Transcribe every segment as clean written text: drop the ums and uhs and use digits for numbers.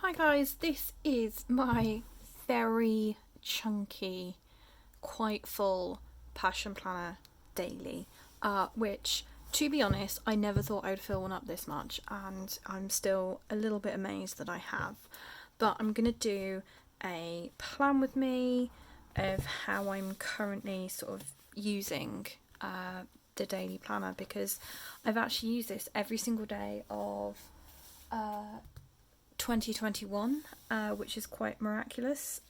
Hi guys, this is my very chunky, quite full Passion Planner daily, which, to be honest, I never thought I'd fill one up this much, and I'm still a little bit amazed that I have. But I'm going to do a plan with me of how I'm currently sort of using the daily planner, because I've actually used this every single day of 2021, which is quite miraculous.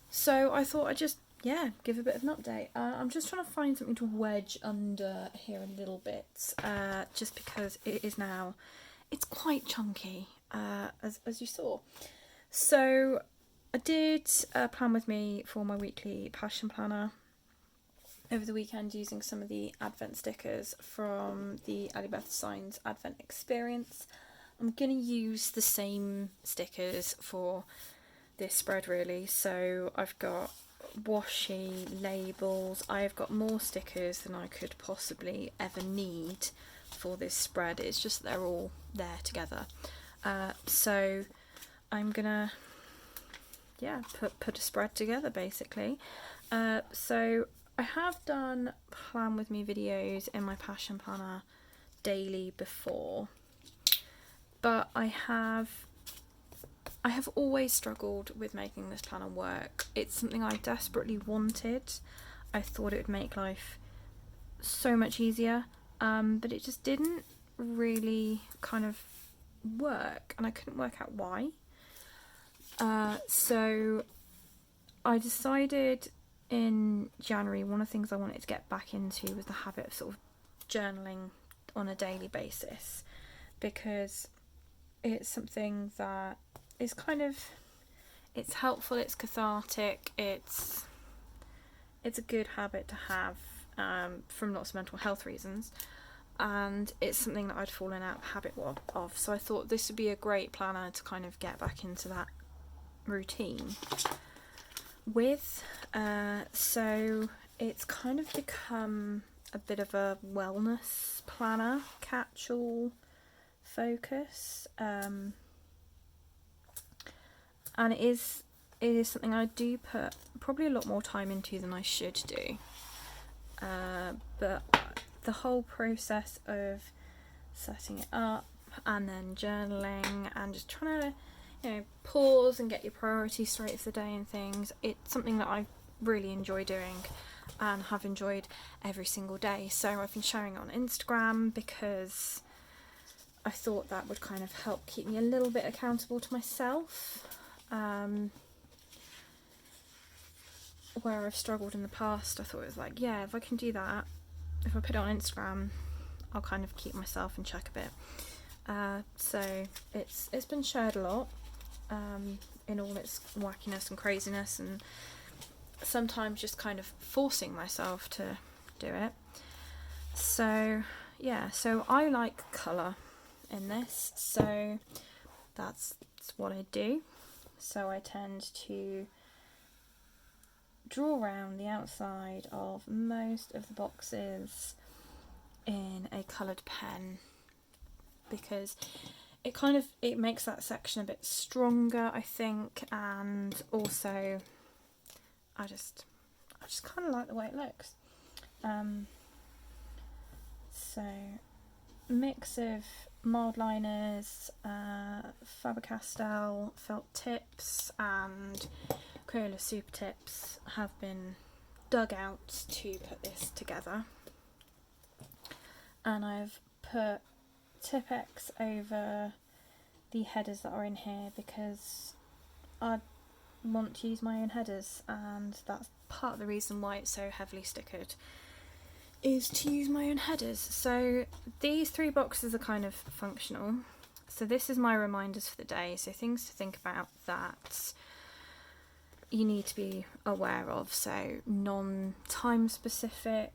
So I thought I'd just, give a bit of an update. I'm just trying to find something to wedge under here a little bit, just because it is now, it's quite chunky, as you saw. So I did a plan with me for my weekly Passion Planner over the weekend using some of the Advent stickers from the Alibeth Signs Advent Experience. I'm going to use the same stickers for this spread really, so I've got washi labels. I've got more stickers than I could possibly ever need for this spread. It's just they're all there together. So I'm gonna put a spread together basically. So I have done plan with me videos in my Passion Planner daily before, but I have always struggled with making this planner work. It's something I desperately wanted. I thought it would make life so much easier, but it just didn't really kind of work, and I couldn't work out why. So I decided in January one of the things I wanted to get back into was the habit of sort of journaling on a daily basis, because it's something that is kind of, it's helpful, it's cathartic, it's a good habit to have, from lots of mental health reasons, and it's something that I'd fallen out of habit of. So I thought this would be a great planner to kind of get back into that routine with. So it's kind of become a bit of a wellness planner, catch-all focus, and it is something I do put probably a lot more time into than I should do, but the whole process of setting it up and then journaling and just trying to pause and get your priorities straight for the day and things, it's something that I really enjoy doing and have enjoyed every single day. So I've been sharing it on Instagram because I thought that would kind of help keep me a little bit accountable to myself, where I've struggled in the past. I thought it was like, if I can do that, if I put it on Instagram, I'll kind of keep myself in check a bit. So it's been shared a lot, in all its wackiness and craziness, and sometimes just kind of forcing myself to do it. So so I like colour in this, so that's what I do. So I tend to draw around the outside of most of the boxes in a coloured pen, because it makes that section a bit stronger, I think, and also I just kind of like the way it looks. So mix of mild liners, Faber-Castell felt tips and Crayola super tips have been dug out to put this together, and I've put Tipp-Ex over the headers that are in here because I want to use my own headers, and that's part of the reason why it's so heavily stickered, is to use my own headers. So these 3 boxes are kind of functional. So this is my reminders for the day, so things to think about that you need to be aware of. So non-time specific,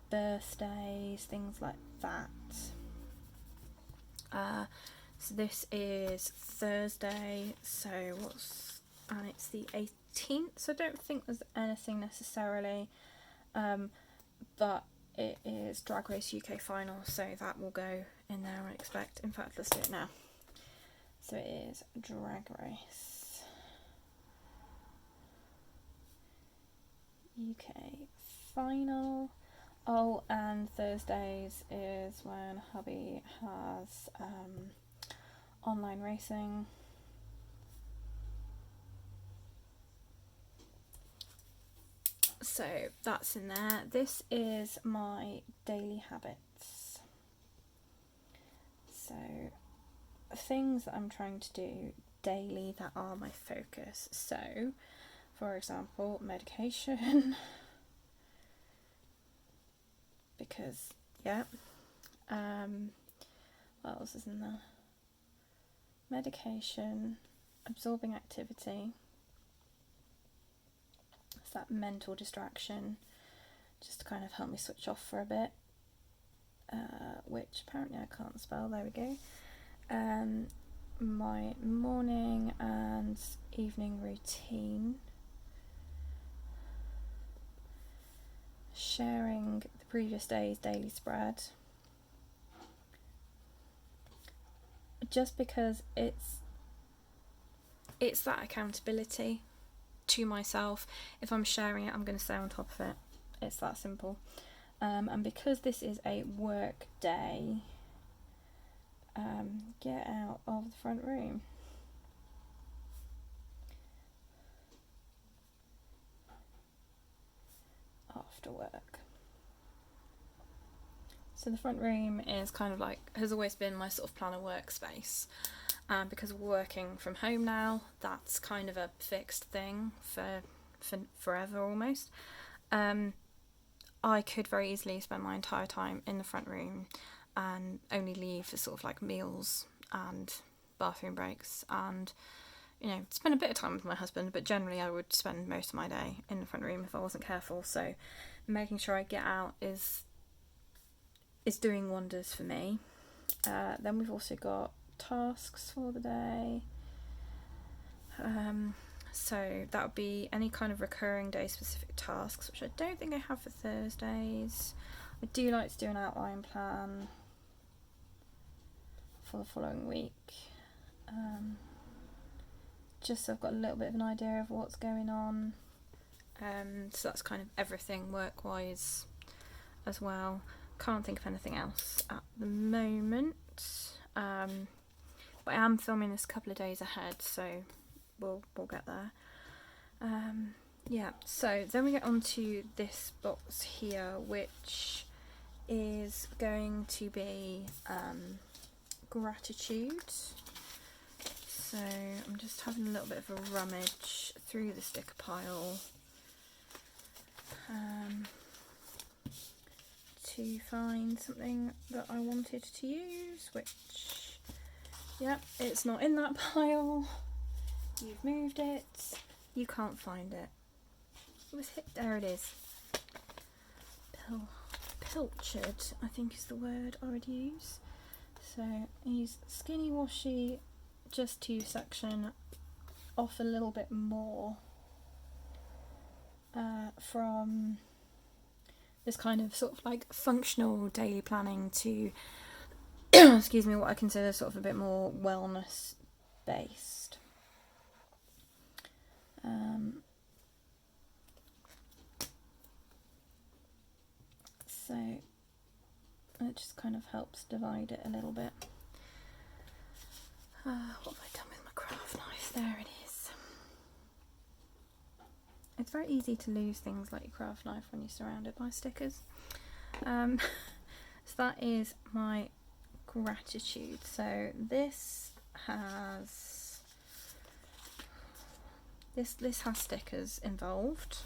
birthdays, things like that. So this is Thursday, and it's the 18th, so I don't think there's anything necessarily, but it is Drag Race UK final, so that will go in there, I expect. In fact, let's do it now. So it is Drag Race UK final. Oh, and Thursdays is when hubby has online racing. So that's in there. This is my daily habits. So things that I'm trying to do daily that are my focus. So, for example, medication. Because, yeah. What else is in there? Medication, absorbing activity. It's that mental distraction, just to kind of help me switch off for a bit. Which apparently I can't spell, there we go. My morning and evening routine. Sharing the previous day's daily spread. Just because it's that accountability to myself. If I'm sharing it, I'm going to stay on top of it. It's that simple. And because this is a work day, get out of the front room. After work. So the front room is kind of like, has always been my sort of planner workspace. Because we're working from home now, that's kind of a fixed thing for forever almost. I could very easily spend my entire time in the front room and only leave for sort of like meals and bathroom breaks and, you know, spend a bit of time with my husband, but generally I would spend most of my day in the front room if I wasn't careful. So making sure I get out is doing wonders for me. Then we've also got tasks for the day. So that would be any kind of recurring day specific tasks, which I don't think I have for Thursdays. I do like to do an outline plan for the following week. Just so I've got a little bit of an idea of what's going on. So that's kind of everything work-wise as well. Can't think of anything else at the moment. But I am filming this a couple of days ahead, so we'll get there. Yeah, so then we get on to this box here, which is going to be gratitude. So I'm just having a little bit of a rummage through the sticker pile to find something that I wanted to use, which, yep, it's not in that pile. You've moved it. You can't find it. It was hit. There it is. Pilchard, I think is the word I would use. So use skinny washi just to section off a little bit more from this kind of sort of like functional daily planning to excuse me, what I consider sort of a bit more wellness based. So it just kind of helps divide it a little bit. What have I done with my craft knife? There it is. It's very easy to lose things like your craft knife when you're surrounded by stickers. So that is my gratitude. So this has stickers involved,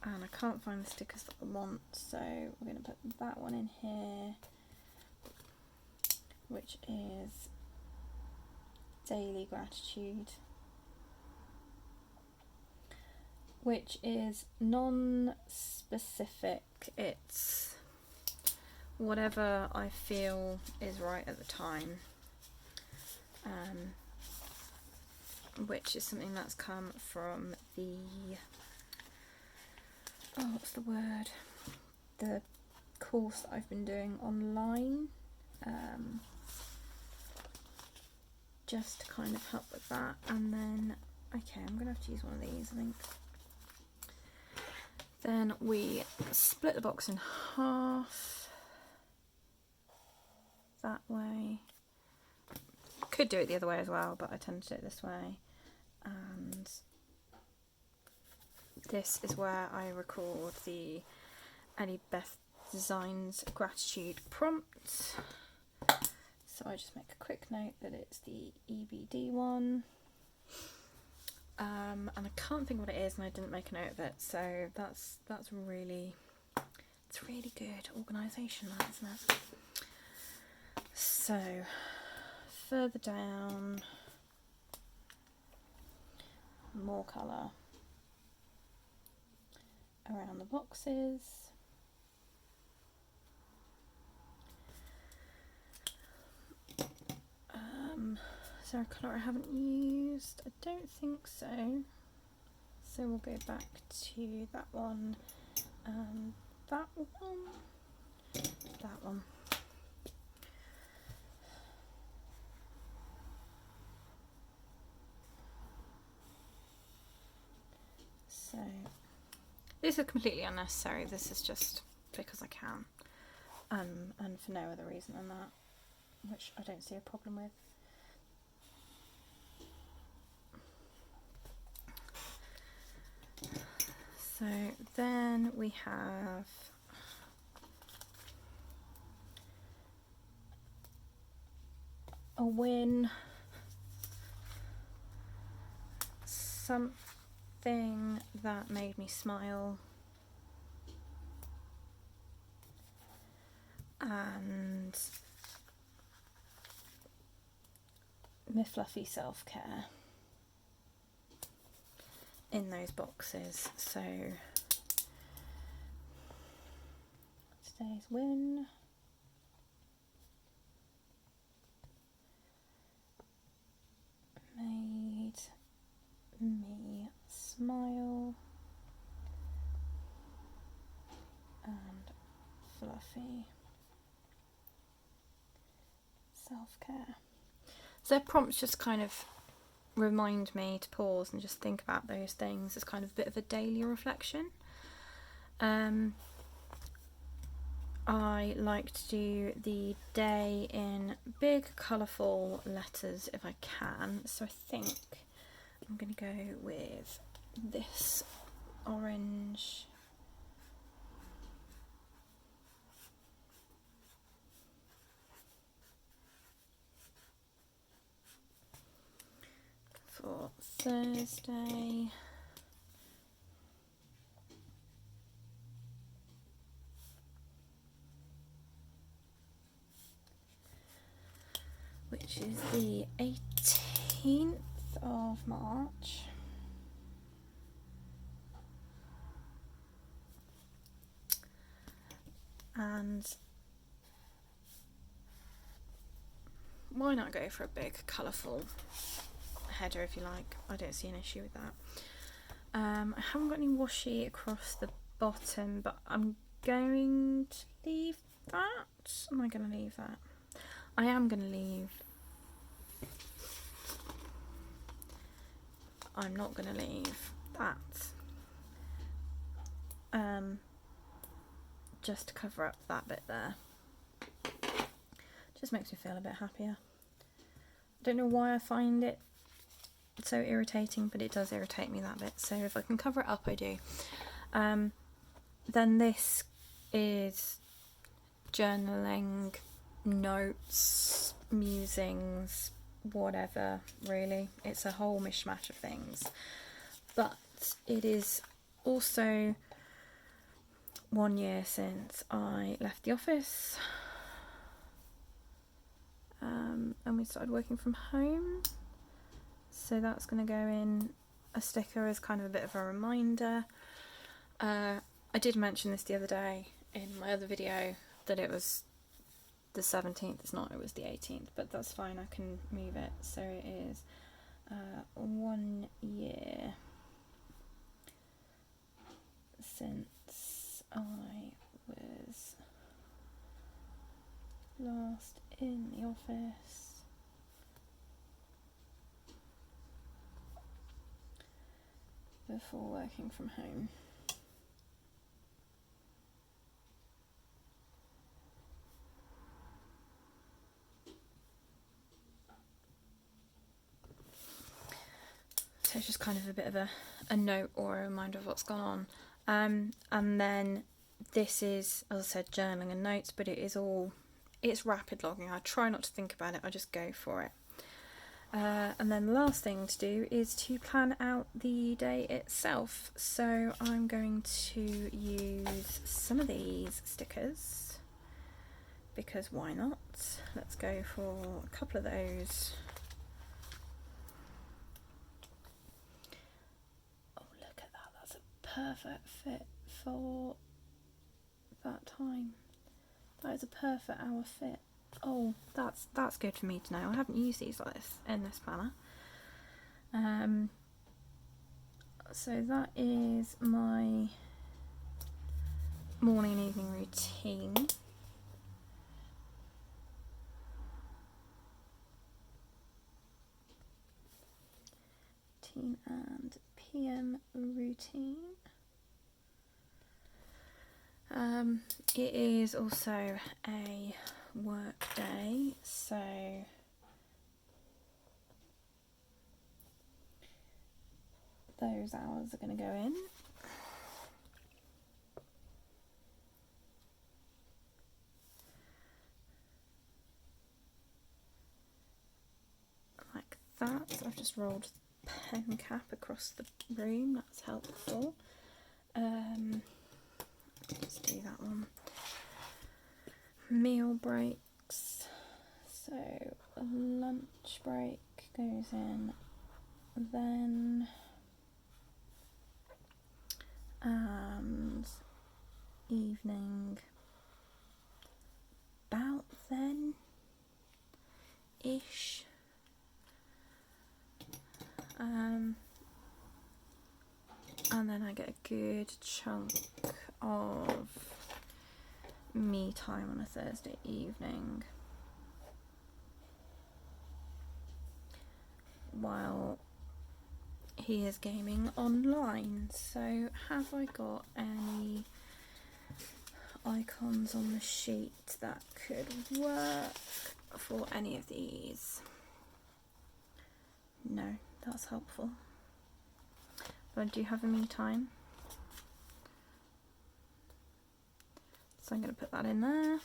and I can't find the stickers that I want, so we're going to put that one in here, which is daily gratitude, which is non-specific. It's whatever I feel is right at the time, which is something that's come from the, what's the word? The course that I've been doing online. just to kind of help with that. And then, okay, I'm going to have to use one of these, I think. Then we split the box in half that way. Could do it the other way as well, but I tend to do it this way. And this is where I record the Ellie Beth Designs gratitude prompt. So I just make a quick note that it's the EBD one. And I can't think what it is, and I didn't make a note of it, so that's really, it's really good organisation, that, isn't it? So further down, more colour around the boxes. Is there a colour I haven't used? I don't think so. So we'll go back to that one and that one. That one. So this is completely unnecessary. This is just because I can, and for no other reason than that, which I don't see a problem with. So then we have a win, something that made me smile, and my fluffy self-care in those boxes. So today's win, made me smile, and fluffy self-care. So prompts just kind of remind me to pause and just think about those things as kind of a bit of a daily reflection. I like to do the day in big colourful letters if I can, so I think I'm going to go with this orange for Thursday. Which is the 18th of March. And why not go for a big colourful header if you like? I don't see an issue with that. I haven't got any washi across the bottom, but I'm going to leave that. Am I going to leave that? I am going to leave. I'm not going to leave that. Just to cover up that bit there. Just makes me feel a bit happier. I don't know why I find it so irritating, but it does irritate me that bit. So if I can cover it up, I do. Then this is journaling, notes, musings, whatever, really. It's a whole mishmash of things. But it is also 1 year since I left the office. And we started working from home. So that's going to go in a sticker as kind of a bit of a reminder. I did mention this the other day in my other video that it was the 17th. It's not, it was the 18th, but that's fine, I can move it. So it is 1 year since I was last in the office. before working from home. So it's just kind of a bit of a note or a reminder of what's gone on. And then this is, as I said, journaling and notes, but it's rapid logging. I try not to think about it, I just go for it. And then the last thing to do is to plan out the day itself. So I'm going to use some of these stickers, because why not? Let's go for a couple of those. Perfect fit for that time. That is a perfect hour fit. Oh, that's good for me to know. I haven't used these like this in this planner. So that is my morning and evening routine. And PM routine. It is also a work day, so those hours are going to go in. Like that. So I've just rolled the pen cap across the room, that's helpful. Let's do that one. Meal breaks. So lunch break goes in then, and evening about then ish. And then I get a good chunk of me time on a Thursday evening while he is gaming online. So have I got any icons on the sheet that could work for any of these? No, that's helpful. But I do have a me time. So I'm going to put that in there.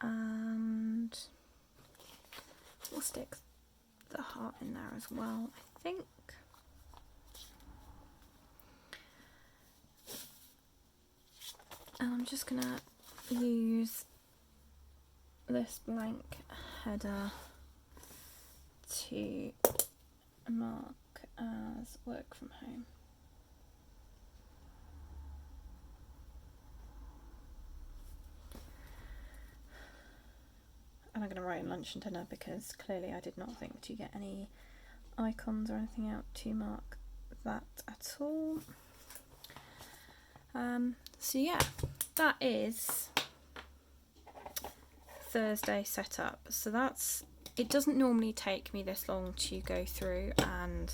And we'll stick the heart in there as well, I think. And I'm just going to use this blank header to mark as work from home. And I'm going to write in lunch and dinner because clearly I did not think to get any icons or anything out to mark that at all. So yeah, that is Thursday setup. So it doesn't normally take me this long to go through and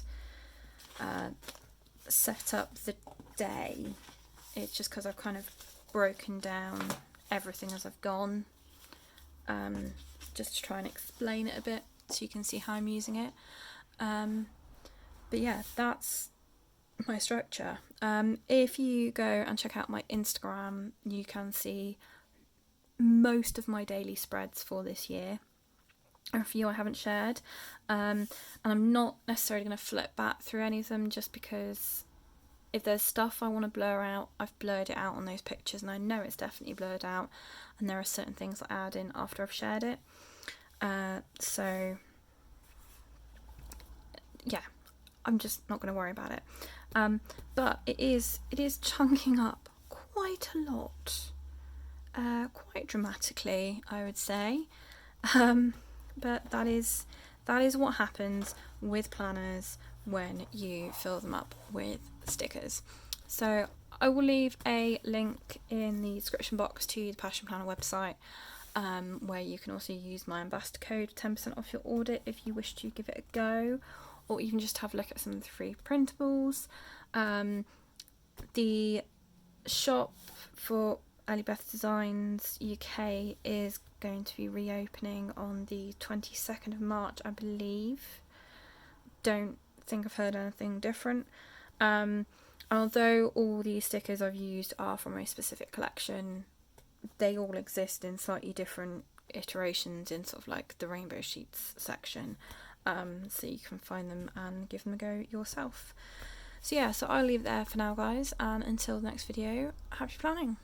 set up the day. It's just because I've kind of broken down everything as I've gone, just to try and explain it a bit so you can see how I'm using it. But yeah, that's my structure. If you go and check out my Instagram, you can see most of my daily spreads for this year. Or a few I haven't shared, and I'm not necessarily going to flip back through any of them, just because if there's stuff I want to blur out, I've blurred it out on those pictures, and I know it's definitely blurred out, and there are certain things I add in after I've shared it. So yeah, I'm just not going to worry about it. But it is chunking up quite a lot, quite dramatically, I would say. But that is what happens with planners when you fill them up with stickers. So I will leave a link in the description box to the Passion Planner website. where you can also use my ambassador code for 10% off your order if you wish to give it a go, or even just have a look at some of the free printables. The shop for Ellie Beth Designs UK is going to be reopening on the 22nd of March, I believe. Don't think I've heard anything different. Although all the stickers I've used are from a specific collection, they all exist in slightly different iterations in sort of like the rainbow sheets section, so you can find them and give them a go yourself. So yeah, so I'll leave it there for now, guys, and until the next video, happy planning.